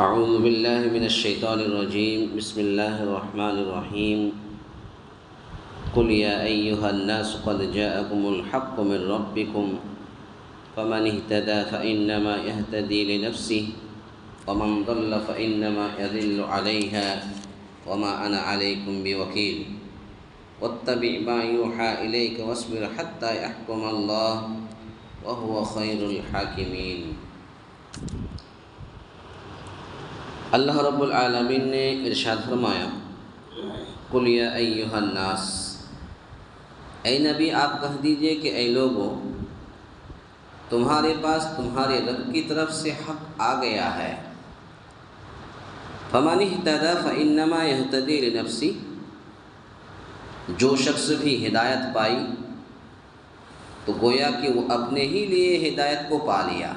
اعوذ باللہ من الشیطان الرجیم بسم اللہ الرحمن الرحیم قل یا ایہا الناس قد جاءکم الحق من ربکم فمن اہتدى فإنما يهتدي لنفسه ومن ضل فإنما يضل عليها وما أنا عليكم بوكيل واتبع ما يوحى إليك واصبر حتى يحكم الله وهو خير الحاكمين۔ اللہ رب العالمین نے ارشاد فرمایا، قل یا ایہا الناس، اے نبی آپ کہہ دیجئے کہ اے لوگو، تمہارے پاس تمہارے رب کی طرف سے حق آ گیا ہے۔ فمن اہتدی فانما یہتدی لنفسہ، جو شخص بھی ہدایت پائی تو گویا کہ وہ اپنے ہی لیے ہدایت کو پا لیا۔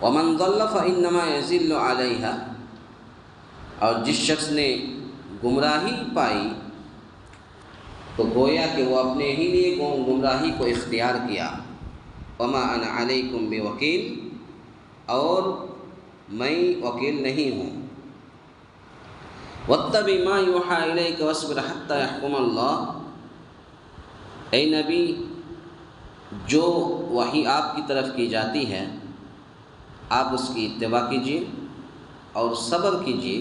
ومن ضل فانما یضل علیہا، اور جس شخص نے گمراہی پائی تو گویا کہ وہ اپنے ہی لیے گمراہی کو اختیار کیا۔ وما انا علیکم بوکیل، اور میں وکیل نہیں ہوں۔ واتبع ما یوحی الیک واصبر حتی یحکم اللہ، اے نبی جو وحی آپ کی طرف کی جاتی ہے آپ اس کی اتباع کیجیے اور صبر کیجیے،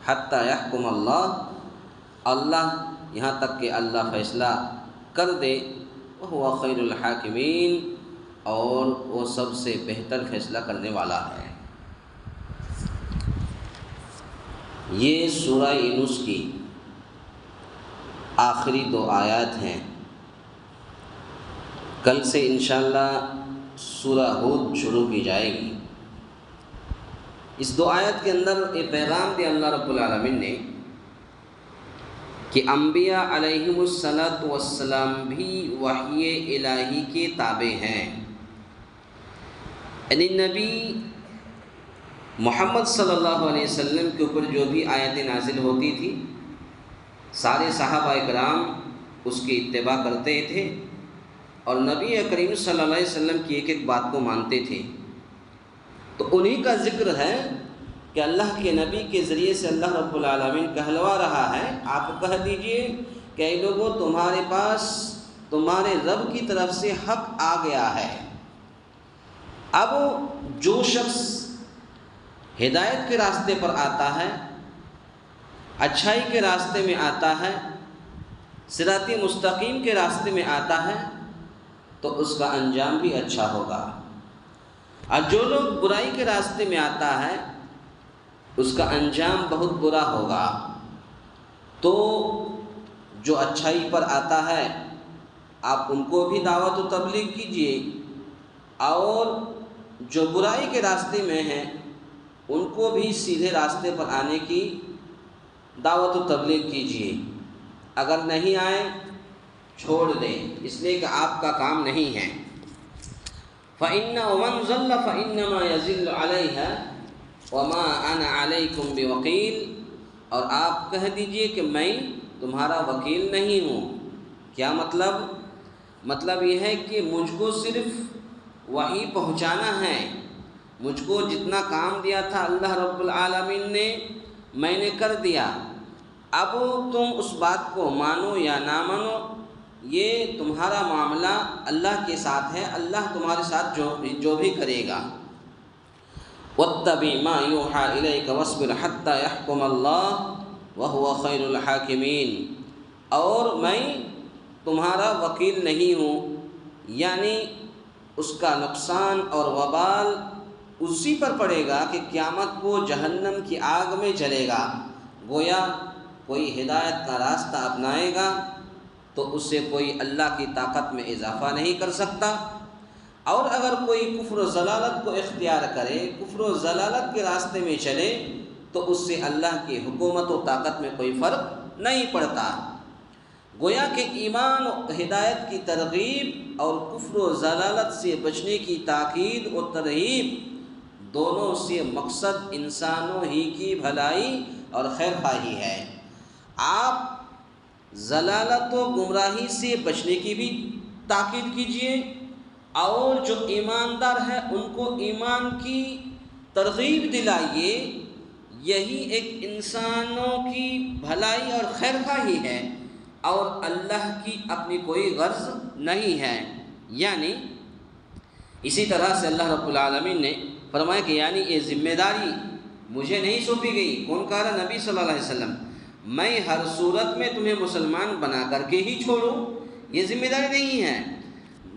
حتی یحکم اللہ یہاں تک کہ اللہ فیصلہ کر دے، وہو خیر الحاکمین، اور وہ سب سے بہتر فیصلہ کرنے والا ہے۔ یہ سورہ یونس کی آخری 2 آیات ہیں۔ کل سے انشاءاللہ سورہ ہود شروع کی جائے گی۔ اس 2 آیت کے اندر یہ پیغام دیا اللہ رب العالمین نے کہ انبیاء علیہم السلام بھی وحی الہی کے تابع ہیں، یعنی نبی محمد صلی اللہ علیہ وسلم کے اوپر جو بھی آیتیں نازل ہوتی تھی سارے صحابہ کرام اس کی اتباع کرتے تھے اور نبی کریم صلی اللہ علیہ وسلم کی ایک ایک بات کو مانتے تھے۔ تو انہی کا ذکر ہے کہ اللہ کے نبی کے ذریعے سے اللہ رب العالمین کہلوا رہا ہے، آپ کہہ دیجئے کہ اے لوگوں تمہارے پاس تمہارے رب کی طرف سے حق آ گیا ہے۔ اب جو شخص ہدایت کے راستے پر آتا ہے، اچھائی کے راستے میں آتا ہے، صراط مستقیم کے راستے میں آتا ہے تو اس کا انجام بھی اچھا ہوگا، اور جو لوگ برائی کے راستے میں آتا ہے اس کا انجام بہت برا ہوگا۔ تو جو اچھائی پر آتا ہے آپ ان کو بھی دعوت و تبلیغ کیجیے، اور جو برائی کے راستے میں ہیں ان کو بھی سیدھے راستے پر آنے کی دعوت و تبلیغ کیجیے۔ اگر نہیں آئے چھوڑ دیں، اس لیے کہ آپ کا کام نہیں ہے۔ وَمَنْ ضَلَّ فَإِنَّمَا يَضِلُّ عَلَيْهَا وَمَا أَنَا عَلَيْكُمْ بِوَكِيلٍ، اور آپ کہہ دیجئے کہ میں تمہارا وکیل نہیں ہوں۔ کیا مطلب یہ ہے کہ مجھ کو صرف وحی پہنچانا ہے، مجھ کو جتنا کام دیا تھا اللہ رب العالمین نے میں نے کر دیا، اب تم اس بات کو مانو یا نہ مانو یہ تمہارا معاملہ اللہ کے ساتھ ہے، اللہ تمہارے ساتھ جو بھی کرے گا۔ وَاتَّبِعْ مَا يُوحَى إِلَيْكَ وَاصْبِرْ حَتَّى يَحْكُمَ اللَّهُ وَهُوَ خَيْرُ الْحَاكِمِينَ، اور میں تمہارا وکیل نہیں ہوں، یعنی اس کا نقصان اور وبال اسی پر پڑے گا کہ قیامت کو جہنم کی آگ میں جلے گا۔ گویا کوئی ہدایت کا راستہ اپنائے گا تو اس سے کوئی اللہ کی طاقت میں اضافہ نہیں کر سکتا، اور اگر کوئی کفر و ضلالت کو اختیار کرے، کفر و ضلالت کے راستے میں چلے تو اس سے اللہ کی حکومت و طاقت میں کوئی فرق نہیں پڑتا۔ گویا کہ ایمان و ہدایت کی ترغیب اور کفر و ضلالت سے بچنے کی تاکید و ترغیب دونوں سے مقصد انسانوں ہی کی بھلائی اور خیر خواہی ہے۔ آپ ضلالت و گمراہی سے بچنے کی بھی تاکید کیجیے، اور جو ایماندار ہے ان کو ایمان کی ترغیب دلائیے، یہی ایک انسانوں کی بھلائی اور خیر خواہی ہے اور اللہ کی اپنی کوئی غرض نہیں ہے۔ یعنی اسی طرح سے اللہ رب العالمین نے فرمایا کہ یعنی یہ ذمہ داری مجھے نہیں سونپی گئی، کون کہہ رہا؟ نبی صلی اللہ علیہ وسلم، میں ہر صورت میں تمہیں مسلمان بنا کر کے ہی چھوڑوں، یہ ذمہ داری نہیں ہے۔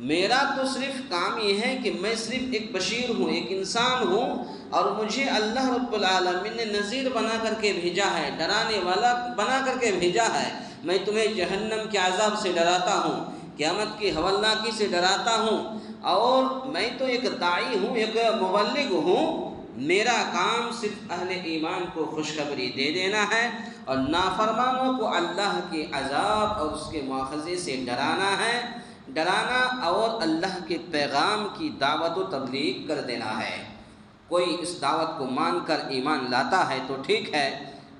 میرا تو صرف کام یہ ہے کہ میں صرف ایک بشیر ہوں، ایک انسان ہوں، اور مجھے اللہ رب العالمین نے نذیر بنا کر کے بھیجا ہے، ڈرانے والا بنا کر کے بھیجا ہے۔ میں تمہیں جہنم کے عذاب سے ڈراتا ہوں، قیامت کی ہولناکی سے ڈراتا ہوں، اور میں تو ایک داعی ہوں، ایک مبلغ ہوں۔ میرا کام صرف اہل ایمان کو خوشخبری دے دینا ہے اور نافرمانوں کو اللہ کے عذاب اور اس کے مواخذے سے ڈرانا ہے، ڈرانا اور اللہ کے پیغام کی دعوت و تبلیغ کر دینا ہے۔ کوئی اس دعوت کو مان کر ایمان لاتا ہے تو ٹھیک ہے،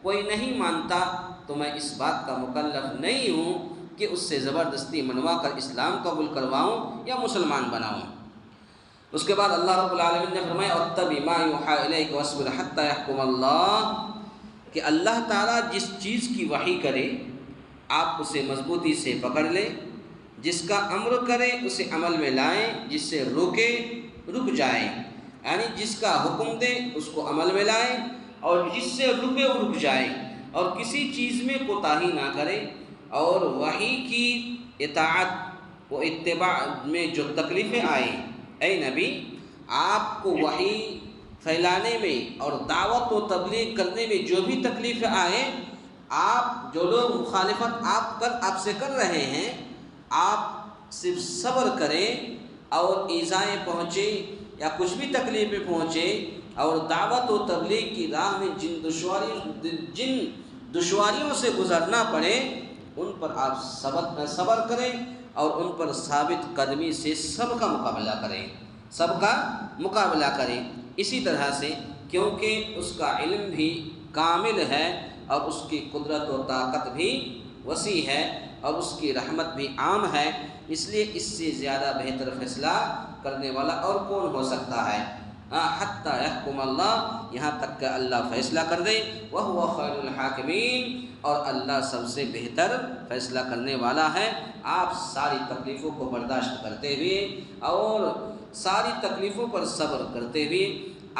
کوئی نہیں مانتا تو میں اس بات کا مکلف نہیں ہوں کہ اس سے زبردستی منوا کر اسلام قبول کرواؤں یا مسلمان بناؤں۔ اس کے بعد اللہ رب العالمین نے فرمایا وَاتَّبِعْ مَا يُوحَىٰ إِلَيْكَ وَاصْبِرْ حَتَّىٰ يَحْكُمَ اللَّهُ، کہ اللہ تعالیٰ جس چیز کی وحی کرے آپ اسے مضبوطی سے پکڑ لیں، جس کا امر کرے اسے عمل میں لائیں، جس سے روکے رک جائیں، یعنی جس کا حکم دے اس کو عمل میں لائیں اور جس سے رکے رک جائیں، اور کسی چیز میں کوتاہی نہ کریں، اور وحی کی اطاعت و اتباع میں جو تکلیفیں آئیں، اے نبی آپ کو وحی پھیلانے میں اور دعوت و تبلیغ کرنے میں جو بھی تکلیفیں آئیں، آپ جو لوگ مخالفت آپ سے کر رہے ہیں، آپ صرف صبر کریں، اور ایذائیں پہنچے یا کچھ بھی تکلیفیں پہنچے اور دعوت و تبلیغ کی راہ میں جن دشواریوں سے گزرنا پڑے ان پر آپ صبر کریں اور ان پر ثابت قدمی سے سب کا مقابلہ کریں۔ اسی طرح سے کیونکہ اس کا علم بھی کامل ہے اور اس کی قدرت و طاقت بھی وسیع ہے اور اس کی رحمت بھی عام ہے، اس لیے اس سے زیادہ بہتر فیصلہ کرنے والا اور کون ہو سکتا ہے؟ حتیٰ یحکم اللہ، یہاں تک کہ اللہ فیصلہ کر دے، وَهُوَ خَيْرُ الْحَاكِمِينَ، اور اللہ سب سے بہتر فیصلہ کرنے والا ہے۔ آپ ساری تکلیفوں کو برداشت کرتے ہوئے اور ساری تکلیفوں پر صبر کرتے ہوئے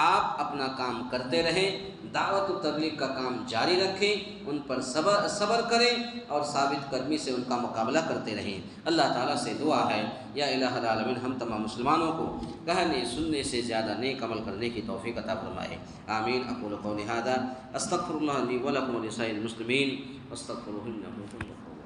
آپ اپنا کام کرتے رہیں، دعوت و تبلیغ کا کام جاری رکھیں، ان پر صبر کریں اور ثابت قدمی سے ان کا مقابلہ کرتے رہیں۔ اللہ تعالیٰ سے دعا ہے یا الہ العالمین ہم تمام مسلمانوں کو کہنے سننے سے زیادہ نیک عمل کرنے کی توفیق عطا فرمائے، آمین۔ اقول قولی ھذا استغفر اللہ لی ولکم ولسائر المسلمین واستغفروہ انہ هو الغفور الرحیم۔